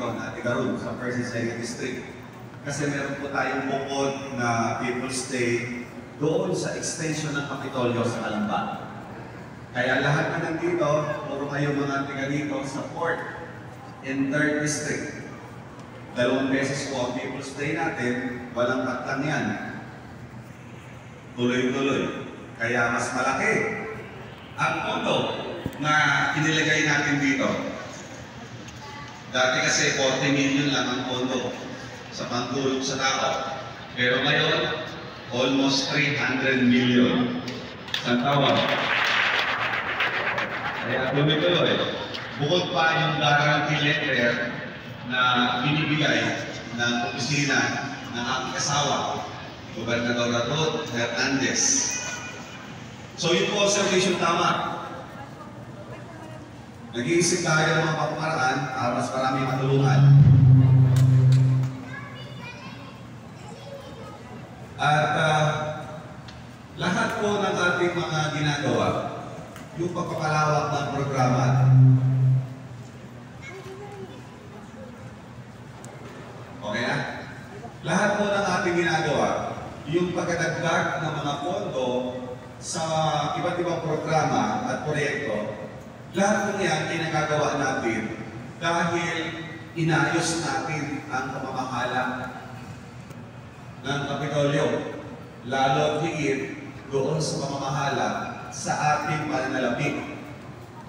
dito na Tigaron sa First and Second District. Kasi meron po tayong bukod na People's Day doon sa extension ng Kapitolyo sa Calamba. Kaya lahat na nandito, puro kayo mga tiga dito sa 4th and 3rd District. 2 beses po ang People's Day natin, walang katang yan. Tuloy-tuloy. Kaya mas malaki ang pondo na inilagay natin dito. Dati kasi 40 million lang ang pondo sa pangtulong sa tao. Pero ngayon, almost 300 million sa taon. Kaya tuloy-tuloy. Bukod pa yung guarantee letter na binibigay ng opisina ng aking kasawa, Gobernador Rato Hernandez. So yun po, observation tama. Nag-iisip tayo ng mga pamamaraan para mas maraming matulungan. At lahat po ng ating mga ginagawa, yung pagpapalawak ng programa, okay na? Lahat po ng ating ginagawa, yung pagkadagdag ng mga pondo sa iba't ibang programa at proyekto, lahat po yan ay nagagawa natin dahil inayos natin ang pamamahala ng Kapitolyo, lalo higit doon sa pamamahala sa ating pananalapi,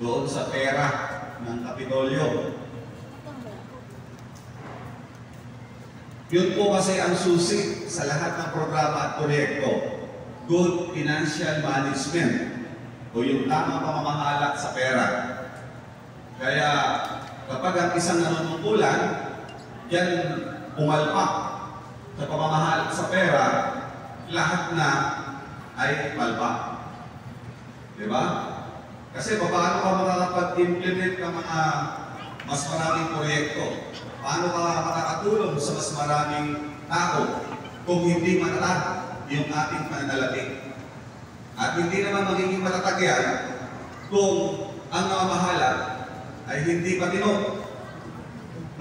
doon sa pera ng Kapitolyo. Yun po kasi ang susi sa lahat ng programa at proyekto, good financial management o yung tamang pamamahala sa pera. Kaya kapag ang isang nanunungkulan, yan pumalpak sa pamamahala sa pera, lahat na ay palpak. Diba? Kasi paano ka makakapag-implement ng mga mas maraming proyekto? Paano ka makakatulong sa mas maraming tao kung hindi matatag yung ating pananalapi? At hindi naman magiging matatag yan kung ang namamahala ay hindi matino.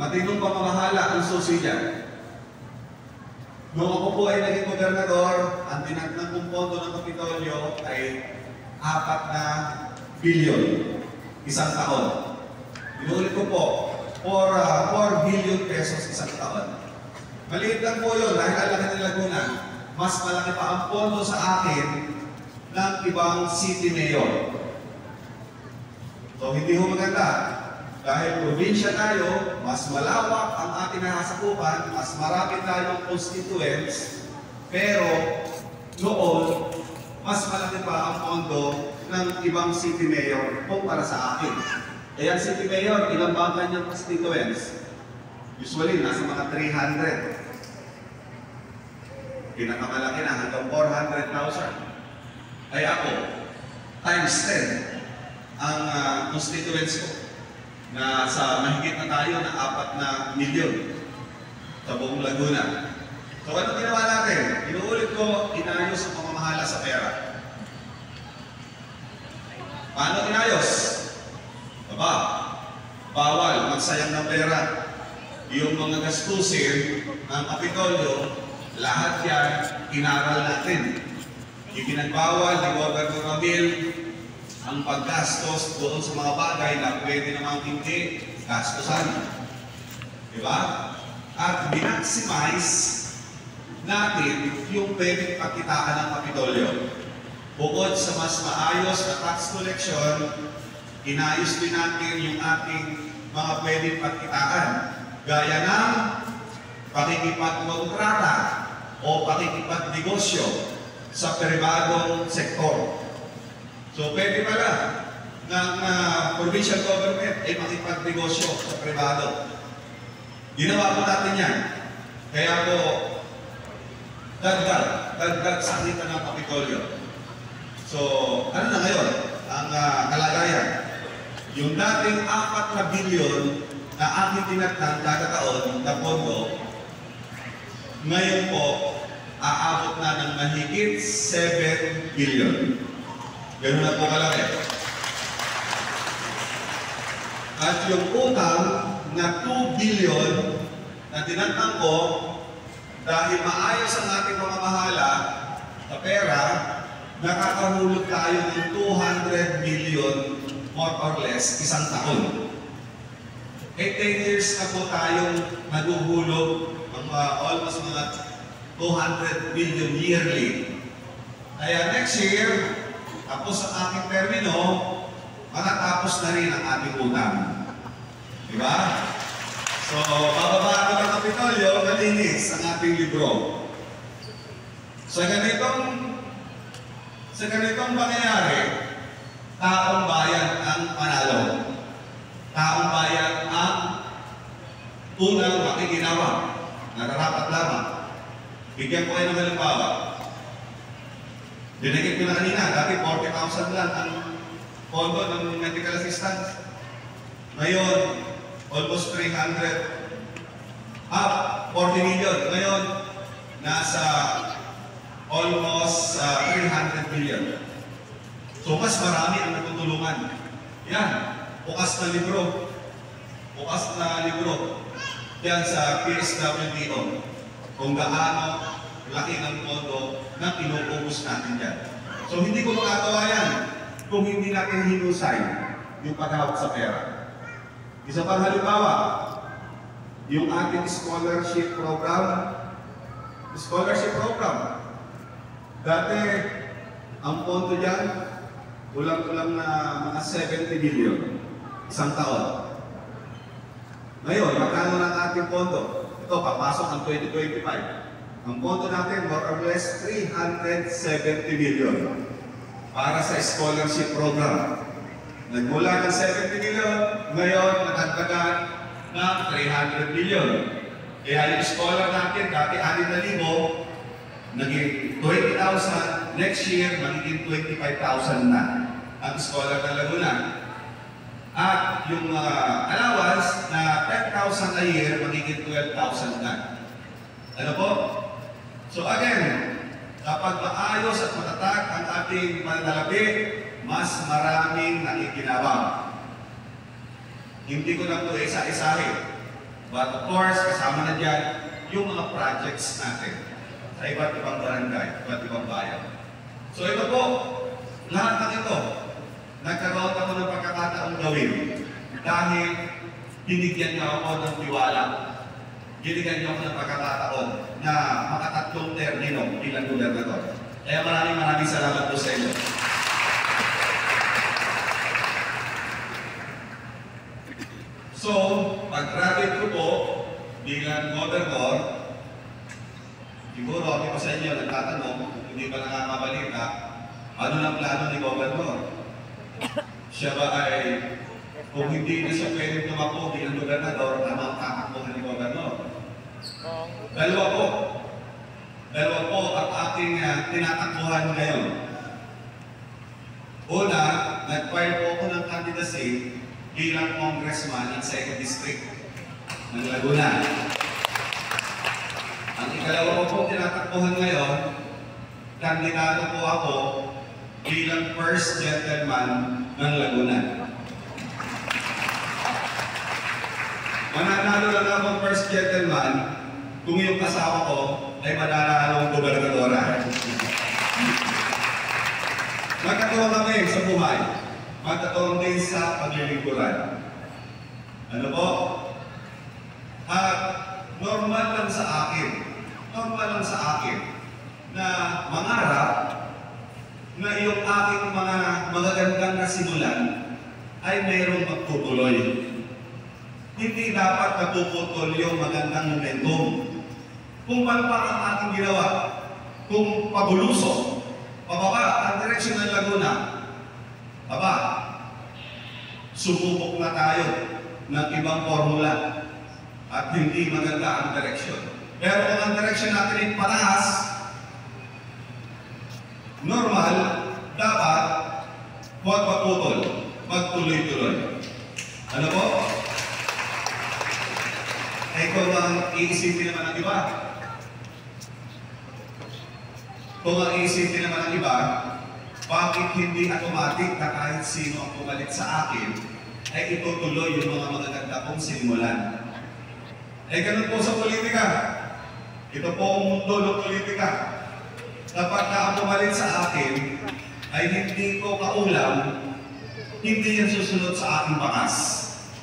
Matinong pamamahala ang susi niya. Noong ako po ay naging gobernador, ang tinatnang kong pondo ng Kapitolyo ay 4 billion isang taon. Inuulit ko po, 4 billion pesos isang taon. Maliit lang po yun dahil ang laki ng Laguna. Mas malaki pa ang pondo sa akin ng ibang city mayor. So hindi ho maganda. Dahil probinsya tayo, mas malawak ang ating nasasakupan, mas marami tayong constituents, pero noon, mas malaki pa ang pondo ng ibang city mayor kumpara sa akin. Eh ang city mayor, ilang ba ang kanyang constituents? Usually, nasa mga 300. Pinakamalaki na hanggang 400,000. Ay ako, times 10 ang constituents ko na sa mahigit na tayo na 4 milyon sa buong Laguna. So ano ginawa natin? Inuulit ko, inayos ang pamamahala sa pera. Paano inayos? Aba, bawal magsayang ng pera. Yung mga gastusin ng Kapitolyo, lahat yan inaral natin. Ipinagbawal ni Gobernador Ramil ang paggastos doon sa mga bagay na pwede namang hindi gastusan. Diba? At binaximize natin yung pwedeng pagkitaan ng Kapitolyo. Bukod sa mas maayos na tax collection, inayos din natin yung ating mga pwedeng pagkitaan. Gaya ng pakikipagkontrata o pakikipagnegosyo sa pribadong sektor. So pwede pala ng provincial government ay makipagnegosyo sa pribado. Ginawa po natin yan. Kaya po, dagdag sa kita ng Kapitolyo. So, ano na ngayon? Ang kalagayan. Yung dating 4 bilyon na aking tinatang kada taon na pondo, ngayon po, aabot na ng mahigit 7 billion. Ganun na po kalaki. At yung utang na 2 billion na tinatang ko dahil maayos ang ating pamamahala sa pera, nakakahulog tayo ng 200 million more or less isang taon. 10 years na po tayong naguhulog ng almost mga 200 million yearly. Kaya next year, tapos ang aking termino, matatapos na rin ang ating utang. Diba? So, bababa ako ng Kapitolyo, malinis ang ating libro. Sa ganitong pangyayari, taong bayan ang panalo. Taong bayan ang unang makikinawa. Nararapat lamang. Bigyan ko kayo ng halimbawa. Dinagin ko na kanina, dati 40,000 lang ang pondo ng medical assistance. Ngayon, almost 300. 40 million. Ngayon, nasa almost 300 million. So, mas marami ang natutulungan. Yan, bukas na libro. Bukas na libro. Yan sa PSWDO. Kung gaano laki ng pondo na pinuubos natin dyan. So, hindi ko makagawa yan kung hindi natin hinusay yung paghawak sa pera. Isa pang halimbawa, yung ating scholarship program. Scholarship program. Dati, ang pondo dyan, kulang-kulang na mga 70 billion isang taon. Ngayon, magkano ng ating pondo? Ito, papasok ang 2025. Ang pondo natin, more or less 370 billion para sa scholarship program. Nagmula ng 70 billion, ngayon natagdagan ng 300 billion. Kaya yung scholar natin, dati 6,000, naging 20,000, next year magiging 25,000 na ang scholar na Laguna. At yung allowance na 10,000 a year, magiging 12,000 na. Ano po? So again, kapag maayos at matatag ang ating pananalapi, mas maraming nakikinabang. Hindi ko na ito isa-isahin. But of course, kasama na dyan yung mga projects natin sa iba't ibang barangay, iba't ibang bayan. So ito po, lahat ng ito, nagkaroon ako ng pagkakataong gawin dahil binigyan niyo ako ng tiwala. Binigyan niyo ako ng pagkakataon na makatatlong termino bilang gobernador. Kaya maraming salamat po sa inyo. So, pag-graduate ko po bilang gobernador, siguro ako sa inyo nagtatanong, hindi pa nakakabalita, ano lang plano ni gobernador? Siya ba ay, kung hindi na siya pwede tumakbo bilang gobernador, tamang tatakbuhan ni gobernador? Dalawa po ang ating tinatakbuhan ngayon. Una, nag-file po ako ng candidacy bilang congressman ng 2nd District ng Laguna. Ang ikalawa ko pong tinatakbuhan ngayon, kandidato po ako bilang first gentleman ng Laguna. Mananalo lang akong first gentleman kung yung kasama ko ay mananalong gobernadora. Magkataon kami sa buhay. Magkataon din sa paglilingkuran. Ano po? At normal lang sa akin na mangarap na yung aking mga magagandang nasimulan ay mayroong magtutuloy. Hindi dapat napuputol yung magandang momentum. Kung palpak ang ating ginawa, kung pabulusok, pababa ang direksyon ng Laguna, sububok na tayo ng ibang formula at hindi maganda ang direksyon. Pero kung ang direksyon natin ay pataas, normal, dapat huwag maputol, magtuloy-tuloy. Ano po? Kung ang iisipin naman ng iba, bakit hindi automatic na kahit sino ang pumalit sa akin ay itutuloy yung mga magaganda kong sinimulan. Eh ganun po sa politika. Ito po ang mundo ng politika. Kapag ang pumalit sa akin ay hindi ko kaulam, hindi yan susunod sa aking bakas.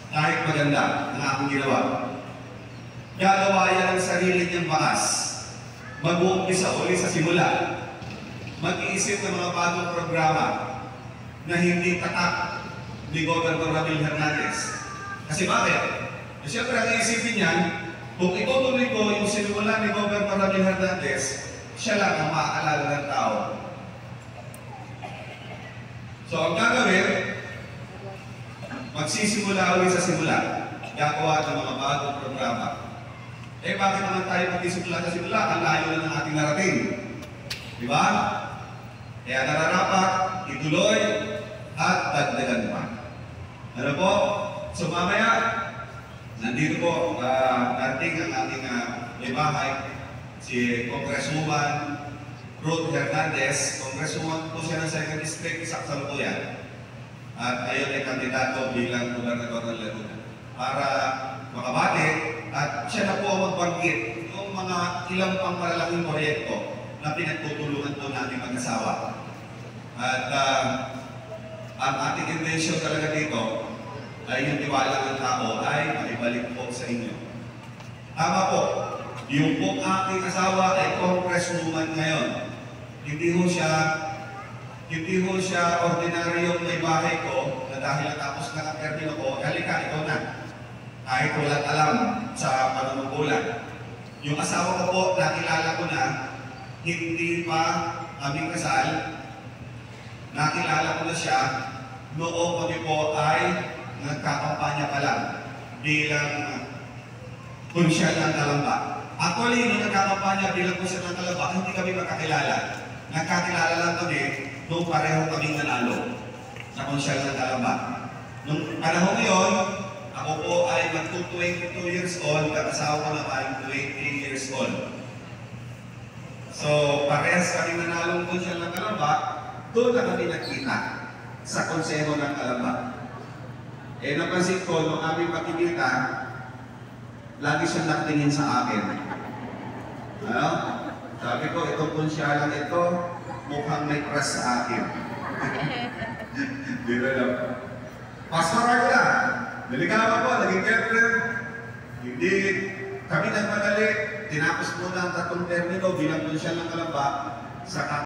Kahit maganda ang aking ginawa. Gagawa yan ang sarili niyang bakas. Mag-uumpisa uli sa simula. Mag-iisip ng mga bagong programa na hindi tatak ni Governor Ramil Hernandez. Kasi bakit? Siyempre ang iisipin niyan, kung itutuloy ko yung sinimula ni Governor Ramil Hernandez, siya lang ang maaalala ng tao. So ang gagawin, magsisimula ulit sa simula, gagawa ng mga bagong programa. Eh bakit naman tayo magsisimula sa simula? Ang layo na ng ating narating. Di ba? Kaya nararapat, ituloy, at dagdagan pa. Ano po? So mamaya, nandito po, dating ang ating may bahay, si Congresswoman Ruth Hernandez. Congresswoman po siya ng 2nd District sa Kasalukuyan. At ngayon ay kandidato bilang gobernador ng Laguna. Para makabati, at siya na po ang magbanggit yung mga ilang pang malalaking proyekto na pinagtutulungan po natin mag-asawa. At ang ating intention talaga dito ay yung tiwala ng tao ay maibalik po sa inyo. Tama po, yung pong aking asawa ay congresswoman ngayon. Hindi ho siya ordinaryong may bahay ko na dahil natapos na ang termino ko, halika, ikaw na. Kahit walang alam sa panunungkulan. Yung asawa ko po, nakilala ko na, hindi pa aming kasal, nakilala ko na siya, noong kami po ay nagkakampanya pa lang bilang konsyal ng Kalamba. Actually, nung nagkakampanya bilang konsyal ng Kalamba, hindi kami magkakilala. Nagkakilala lang kami nung pareho kaming nanalo sa konsyal ng Kalamba. Nung panahon yun, ako po ay mag-22 years old, kakasawa ko naman 20 years old. So, parehas kami nanalong konsyal ng Kalamba, doon na kami nakita sa konseho ng Kalamba. Eh, napansin ko, nung aming pagkikita, lagi siyang nakatingin sa akin. Ano? Sabi ko, itong konsyalang ito, mukhang may crush sa akin. Di ba lang? Pastoral na. Naligawan po, naging girlfriend. Hindi kami nagmadali. Tinapos muna ang 3 termino bilang konsyal ng Kalamba sa